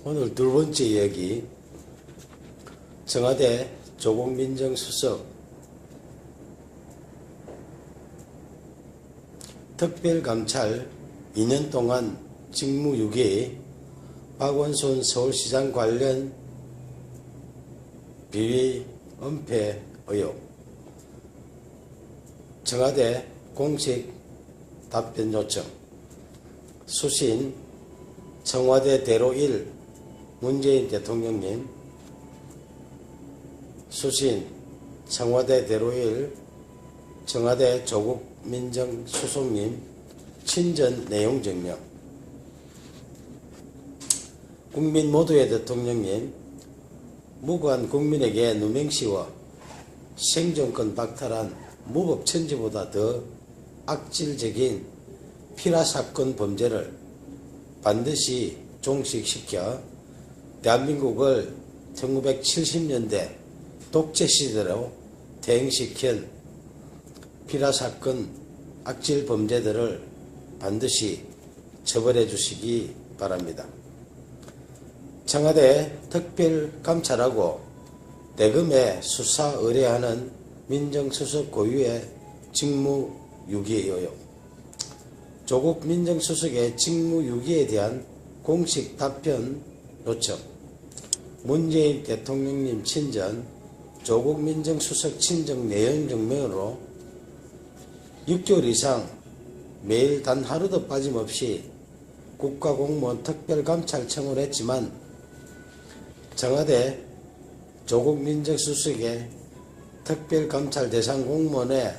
오늘 두 번째 이야기, 청와대 조국민정수석 특별감찰 2년 동안 직무유기, 박원순 서울시장 관련 비리 은폐 의혹. 청와대 공식 답변 요청. 수신 청와대대로 1 문재인 대통령님, 수신 청와대대로 1 청와대 조국민정수석님 친전 내용 증명. 국민 모두의 대통령님, 무고한 국민에게 누명씌워 생존권 박탈한 무법천지보다 더 악질적인 피라사건 범죄를 반드시 종식시켜 대한민국을 1970년대 독재시대로 퇴행시킨 피라사건 악질 범죄들을 반드시 처벌해 주시기 바랍니다. 청와대 특별감찰하고 대검에 수사 의뢰하는 민정수석 고유의 직무유기 의혹. 조국 민정수석의 직무유기에 대한 공식 답변 요청. 문재인 대통령님 친전, 조국 민정수석 친정 내용 증명으로 6개월 이상 매일 단 하루도 빠짐없이 국가공무원 특별감찰청을 했지만 청와대 조국 민정수석의 특별감찰 대상 공무원의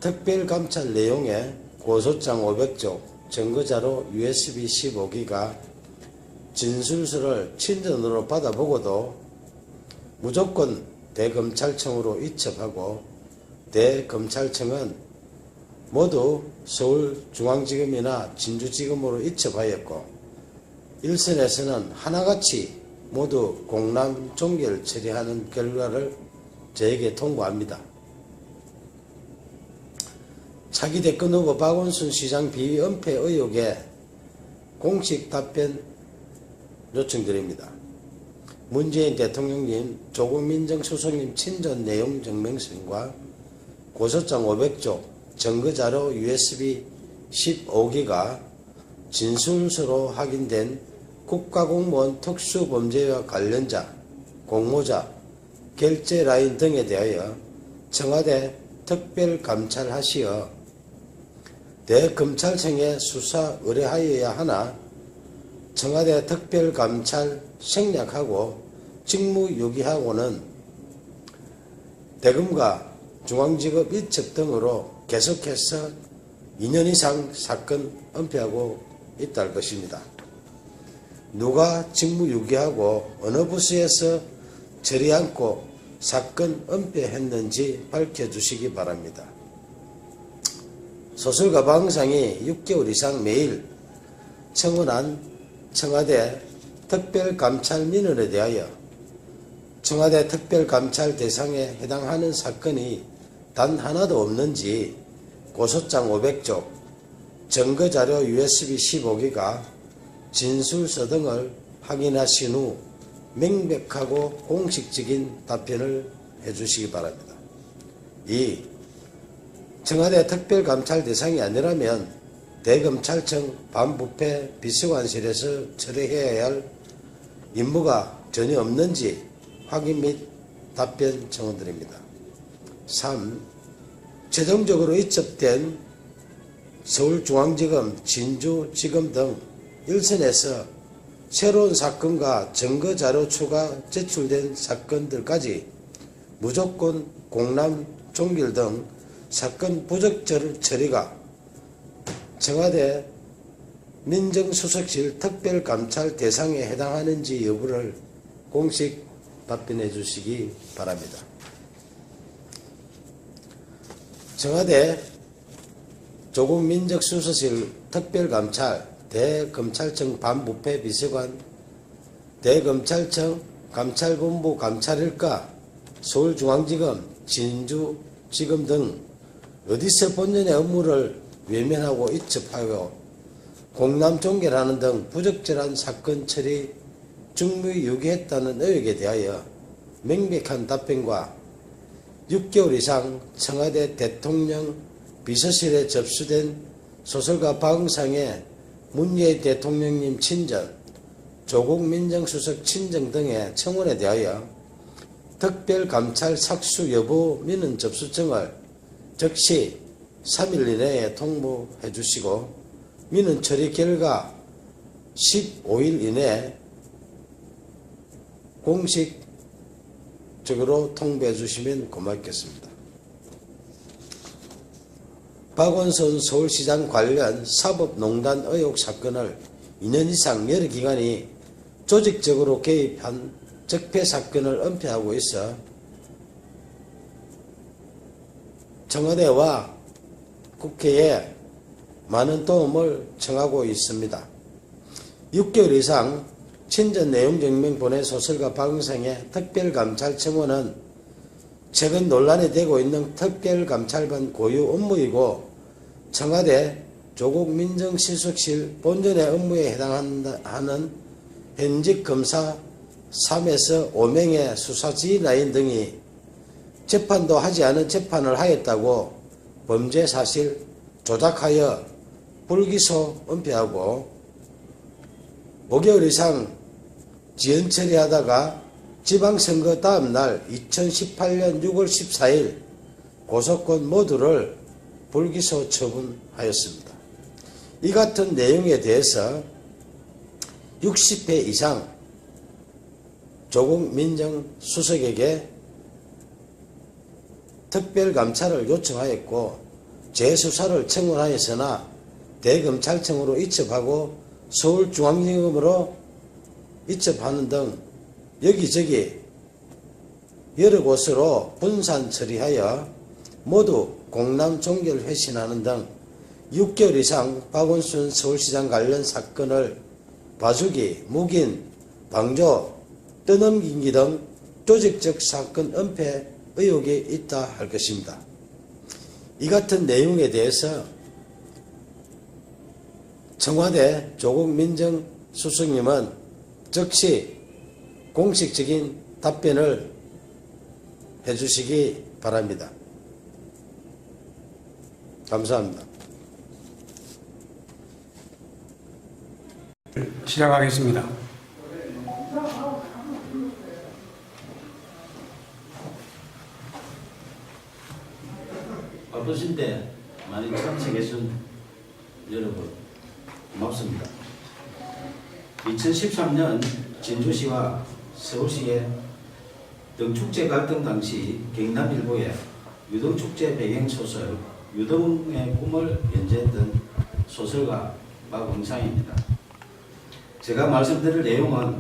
특별감찰 내용에 고소장 500쪽, 증거자료 USB 15기가, 진술서를 친전으로 받아보고도 무조건 대검찰청으로 이첩하고 대검찰청은 모두 서울중앙지검이나 진주지검으로 이첩하였고 일선에서는 하나같이 모두 공람 종결 처리하는 결과를 저에게 통보합니다. 차기 대권 후보 박원순 시장 비위 은폐 의혹에 공식 답변 요청드립니다. 문재인 대통령님, 조국 민정수석님 친전 내용 증명서과 고소장 500쪽, 증거자료 USB 15기가, 진술서로 확인된 국가공무원 특수범죄와 관련자, 공모자, 결제라인 등에 대하여 청와대 특별감찰하시어 대검찰청에 수사 의뢰하여야 하나 청와대 특별감찰 생략하고 직무유기하고는 대검과 중앙지검 이첩 등으로 계속해서 2년 이상 사건 은폐하고 있다는 것입니다. 누가 직무유기하고 어느 부서에서 저리 않고 사건 은폐했는지 밝혀주시기 바랍니다. 소설가 방상이 6개월 이상 매일 청원한 청와대 특별감찰 민원에 대하여 청와대 특별감찰 대상에 해당하는 사건이 단 하나도 없는지 고소장 500쪽, 증거자료 USB 15기가, 진술서 등을 확인하신 후 명백하고 공식적인 답변을 해주시기 바랍니다. 2. 청와대 특별감찰 대상이 아니라면 대검찰청 반부패 비서관실에서 처리해야 할 임무가 전혀 없는지 확인 및 답변 청원드립니다. 3. 최종적으로 이첩된 서울중앙지검, 진주지검 등 일선에서 새로운 사건과 증거자료 추가 제출된 사건들까지 무조건 공람 종결 등 사건 부적절 처리가 청와대 민정수석실 특별감찰 대상에 해당하는지 여부를 공식 답변해 주시기 바랍니다. 청와대 조국 민정수석실 특별감찰, 대검찰청 반부패 비서관, 대검찰청 감찰본부 감찰일가, 서울중앙지검, 진주지검 등 어디서 본연의 업무를 외면하고 이첩하고 공남 종결하는 등 부적절한 사건 처리 중무에 유기했다는 의혹에 대하여 명백한 답변과 6개월 이상 청와대 대통령 비서실에 접수된 소설가 박응상의 문재인 대통령님 친정, 조국 민정수석 친정 등의 청원에 대하여 특별감찰 착수 여부 민원 접수증을 즉시 3일 이내에 통보해 주시고 민원 처리 결과 15일 이내에 공식적으로 통보해 주시면 고맙겠습니다. 박원순 서울시장 관련 사법농단 의혹 사건을 2년 이상 여러 기관이 조직적으로 개입한 적폐 사건을 은폐하고 있어 청와대와 국회에 많은 도움을 청하고 있습니다. 6개월 이상 친전 내용 증명 보낸 소설가 박응상의 특별감찰 청원은 최근 논란이 되고 있는 특별감찰반 고유 업무이고 청와대 조국 민정수석실 본전의 업무에 해당하는 현직 검사 3에서 5명의 수사지휘라인 등이 재판도 하지 않은 재판을 하였다고 범죄 사실 조작하여 불기소 은폐하고 5개월 이상 지연 처리하다가 지방선거 다음날 2018년 6월 14일 고소권 모두를 불기소 처분하였습니다. 이 같은 내용에 대해서 60회 이상 조국 민정수석에게 특별감찰을 요청하였고 재수사를 청원하였으나 대검찰청으로 이첩하고 서울중앙지검으로 이첩하는 등 여기저기 여러 곳으로 분산 처리하여 모두 공남 종결 회신하는 등 6개월 이상 박원순 서울시장 관련 사건을 봐주기, 묵인, 방조, 떠넘기기 등 조직적 사건 은폐 의혹이 있다 할 것입니다. 이 같은 내용에 대해서 청와대 조국 민정수석님은 즉시 공식적인 답변을 해주시기 바랍니다. 감사합니다. 시작하겠습니다. 바쁘신데 많이 참석해준 여러분 고맙습니다. 2013년 진주시와 서울시의 등축제 갈등 당시 경남일보의 유등축제 배경소설 유등의 꿈을 연재했던 소설가 박응상입니다. 제가 말씀드릴 내용은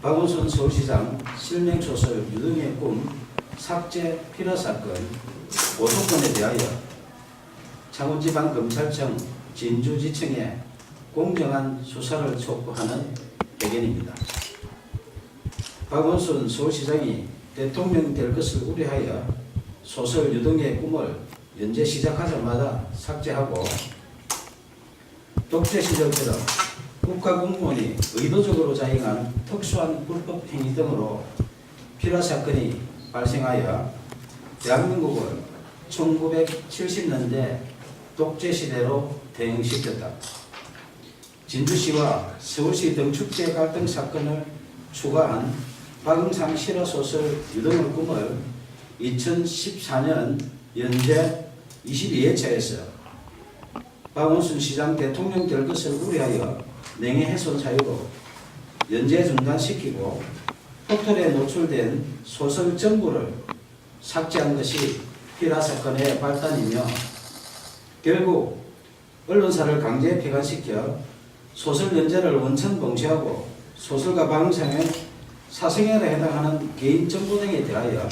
박원순 서울시장 실명소설 유등의 꿈 삭제 필화 사건 고소권에 대하여 창원지방검찰청 진주지청에 공정한 수사를 촉구하는 배경입니다. 박원순 서울시장이 대통령 될 것을 우려하여 소설 유등의 꿈을 연재 시작하자마자 삭제하고 독재 시절처럼 국가공무원이 의도적으로 자행한 특수한 불법 행위 등으로 필화 사건이 발생하여 대한민국을 1970년대 독재 시대로 대응시켰다. 진주시와 서울시 등축제 갈등 사건을 추가한 박응상 실화소설 유등의 꿈을 2014년 연재 22회차에서 박원순 시장 대통령 될 것을 우려하여 명예훼손 사유로 연재 중단시키고 포털에 노출된 소설 전부를 삭제한 것이 필화 사건의 발단이며 결국 언론사를 강제 폐간시켜 소설 연재를 원천 봉쇄하고 소설가 박응상의 사생활에 해당하는 개인 정보 등에 대하여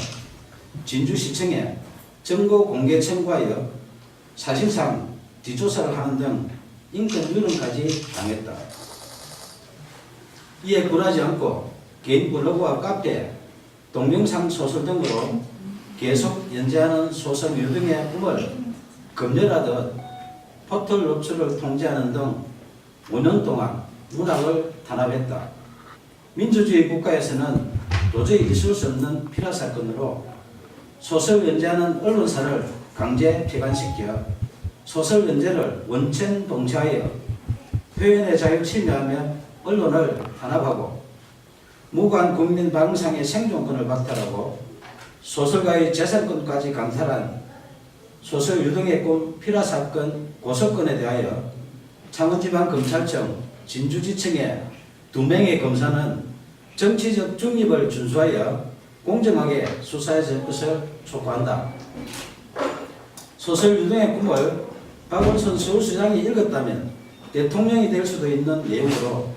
진주시청에 정보 공개 청구하여 사실상 뒷조사를 하는 등 인권 유린까지 당했다. 이에 굴하지 않고 개인 블로그와 카페, 동영상 소설 등으로 계속 연재하는 소설 유등의 꿈을 검열하듯 포털 노출을 통제하는 등 5년 동안 문학을 탄압했다. 민주주의 국가에서는 도저히 있을 수 없는 필화 사건으로 소설 연재하는 언론사를 강제 폐간시켜 소설 연재를 원천 봉쇄하여 표현의 자유를 침해하며 언론을 탄압하고 무관 국민 방송의 생존권을 박탈하고 소설가의 재산권까지 강탈한 소설 유동의 꿈 필화 사건 고소건에 대하여 창원지방검찰청 진주지청의 2명의 검사는 정치적 중립을 준수하여 공정하게 수사해줄 것을 촉구한다. 소설 유동의 꿈을 박원순 서울시장이 읽었다면 대통령이 될 수도 있는 내용으로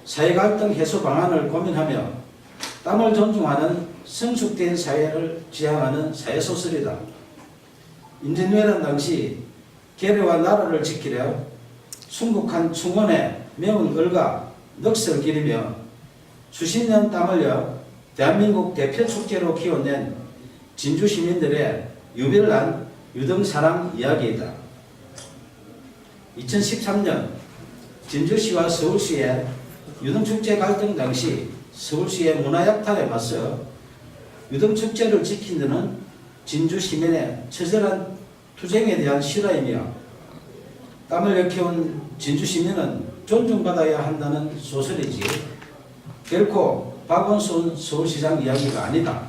사회갈등 해소 방안을 고민하며 땀을 존중하는 성숙된 사회를 지향하는 사회소설이다. 임진왜란 당시 계례와 나라를 지키려 순국한 충원에 매운 을과 넋을 기리며 수십 년 땀 흘려 대한민국 대표 축제로 키워낸 진주 시민들의 유별난 유등사랑 이야기이다. 2013년 진주시와 서울시의 유등축제 갈등 당시 서울시의 문화약탈에 맞서 유등축제를 지킨 데는 진주 시민의 처절한 투쟁에 대한 실화이며 땀을 일깨운 진주 시민은 존중받아야 한다는 소설이지 결코 박원순 서울시장 이야기가 아니다.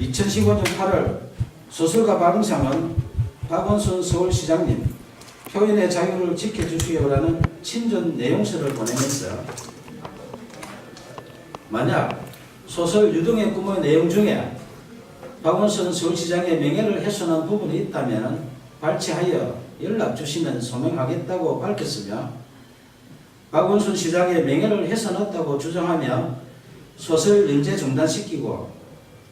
2015년 8월 소설가 박응상은 박원순 서울시장님 표현의 자유를 지켜주시오라는 친전 내용서를 보내면서 만약 소설 유등의 꿈의 내용 중에 박원순 서울시장의 명예를 훼손한 부분이 있다면 발췌하여 연락 주시면 소명하겠다고 밝혔으며 박원순 시장의 명예를 훼손했다고 주장하며 소설 연재 중단시키고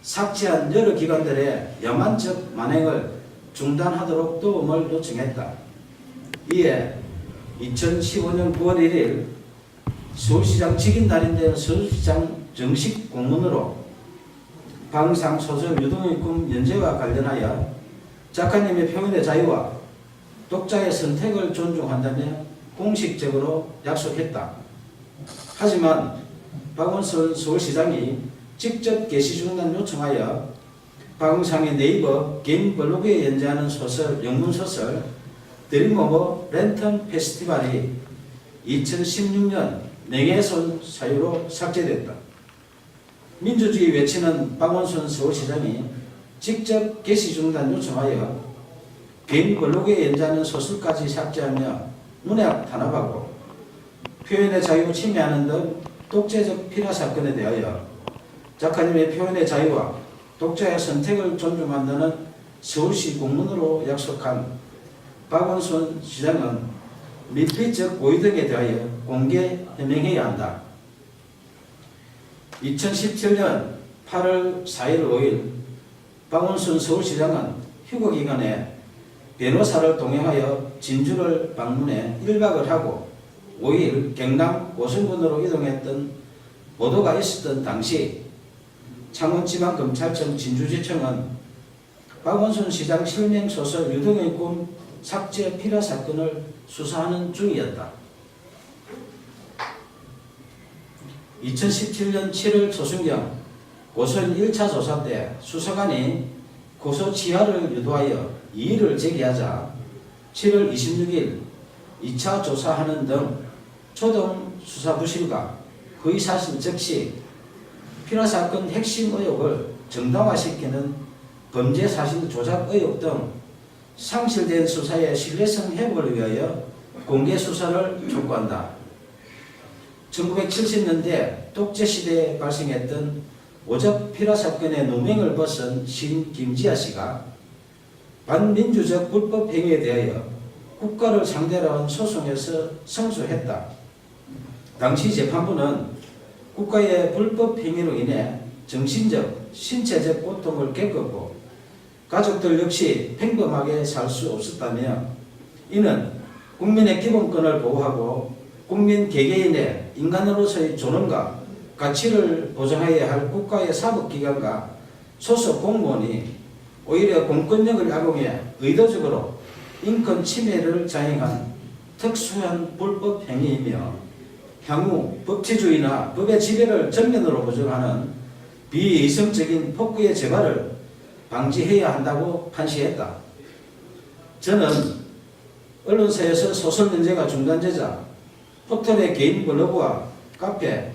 삭제한 여러 기관들의 야만적 만행을 중단하도록 도움을 요청했다. 이에 2015년 9월 1일 서울시장 직인날인데 서울시장 정식 공문으로 박응상 소설 유동의 꿈 연재와 관련하여 작가님의 표현의 자유와 독자의 선택을 존중한다며 공식적으로 약속했다. 하지만 박원순 서울시장이 직접 게시 중단 요청하여 박응상의 네이버 개인 블로그에 연재하는 소설, 영문소설 드림오버 랜턴 페스티벌이 2016년 명예훼손 사유로 삭제됐다. 민주주의 외치는 박원순 서울시장이 직접 게시 중단 요청하여 개인 블로그에 연재하는 소설까지 삭제하며 문학 탄압하고 표현의 자유 침해하는 등 독재적 필화 사건에 대하여 작가님의 표현의 자유와 독자의 선택을 존중한다는 서울시 공문으로 약속한 박원순 시장은 밀폐적 고의 등에 대하여 공개 해명해야 한다. 2017년 8월 4일 5일 박원순 서울시장은 휴거 기간에 변호사를 동행하여 진주를 방문해 1박을 하고 5일 경남 고성군으로 이동했던 보도가 있었던 당시 창원지방검찰청 진주지청은 박원순 시장 실명소설 유등의 꿈 삭제 필화 사건을 수사하는 중이었다. 2017년 7월 초순경 고소인 1차 조사 때 수사관이 고소 취하를 유도하여 이의를 제기하자 7월 26일 2차 조사하는 등 초동 수사 부실과 허위사실 적시 필화 사건 핵심 의혹을 정당화시키는 범죄 사실 조작 의혹 등 상실된 수사의 신뢰성 회복을 위하여 공개 수사를 촉구한다. 1970년대 독재시대에 발생했던 오적 필화 사건의 누명을 벗은 신 김지아 씨가 반민주적 불법 행위에 대하여 국가를 상대로 한 소송에서 승소했다. 당시 재판부는 국가의 불법 행위로 인해 정신적, 신체적 고통을 겪었고 가족들 역시 평범하게 살 수 없었다며 이는 국민의 기본권을 보호하고 국민 개개인의 인간으로서의 존엄과 가치를 보장해야 할 국가의 사법기관과 소속 공무원이 오히려 공권력을 악용해 의도적으로 인권 침해를 자행한 특수한 불법 행위이며 향후 법치주의나 법의 지배를 정면으로 부정하는 비이성적인 폭구의 재발을 방지해야 한다고 판시했다. 저는 언론사에서 소설 문제가 중단되자 포털의 개인 블로그와 카페,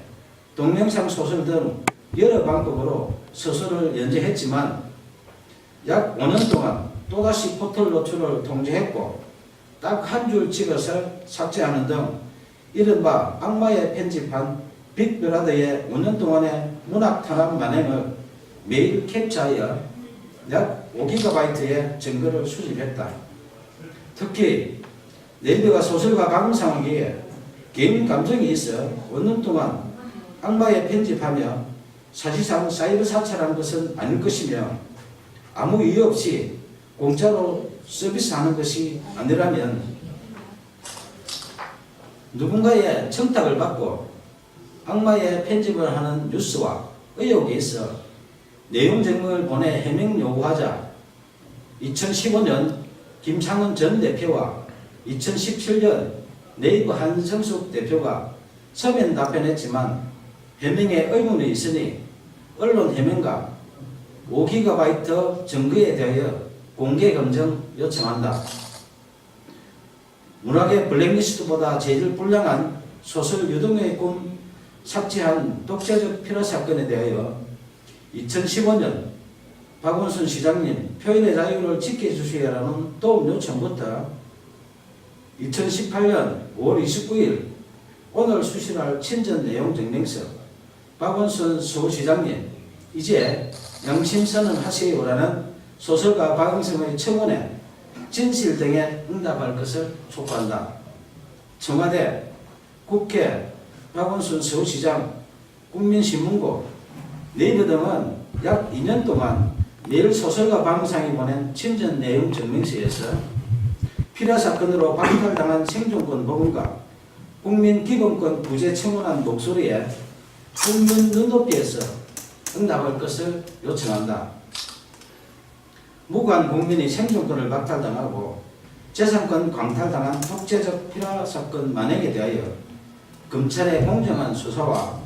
동영상 소설 등 여러 방법으로 소설을 연재했지만 약 5년 동안 또다시 포털 노출을 통제했고 딱 한 줄 찍어서 삭제하는 등 이른바 악마의 편집한 빅브라더의 5년 동안의 문학 탄압 만행을 매일 캡처하여 약 5GB의 증거를 수집했다. 특히 네이버가 소설가 박은상에게 개인 감정이 있어 5년 동안 악마의 편집하며 사실상 사이버 사찰한 것은 아닐 것이며 아무 이유 없이 공짜로 서비스하는 것이 아니라면 누군가의 청탁을 받고 악마의 편집을 하는 뉴스와 의혹에 있어 내용 증명을 보내 해명 요구하자 2015년 김창원 전 대표와 2017년 네이버 한성숙 대표가 서면 답변했지만 해명에 의문이 있으니 언론 해명과 5GB 증거에 대하여 공개 검증 요청한다. 문학의 블랙리스트보다 재질 불량한 소설 유동의 꿈 삭제한 독재적 필화 사건에 대하여 2015년 박원순 시장님 표현의 자유를 지켜주시라는 도움 요청부터 2018년 5월 29일 오늘 수신할 친전 내용 증명서 박원순 서울시장님 이제 양심선언 하세요라는 소설가 박응성의 청원에 진실 등에 응답할 것을 촉구한다. 청와대, 국회, 박원순 서울시장, 국민신문고, 네이버 등은 약 2년 동안 매일 소설가 박응상이 보낸 친전 내용 증명서에서 필화 사건으로 박탈당한 생존권 복원과 국민기본권 부재 청원한 목소리에 국민 눈높이에서 응답할 것을 요청한다. 무고한 국민이 생존권을 박탈당하고 재산권 광탈당한 독재적 필화 사건 만행에 대하여 검찰의 공정한 수사와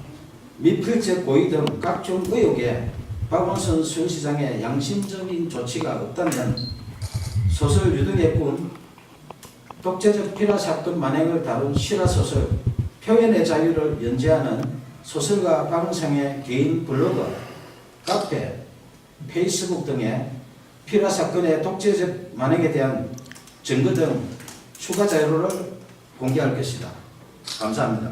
미필적 고의 등 각종 의혹에 박원순 서울시장의 양심적인 조치가 없다면 소설 유등의 꿈, 독재적 필화 사건 만행을 다룬 실화소설 표현의 자유를 연재하는 소설가 박응상의 개인 블로그, 카페, 페이스북 등의 필화 사건의 독재적 만행에 대한 증거 등 추가 자료를 공개할 것이다. 감사합니다.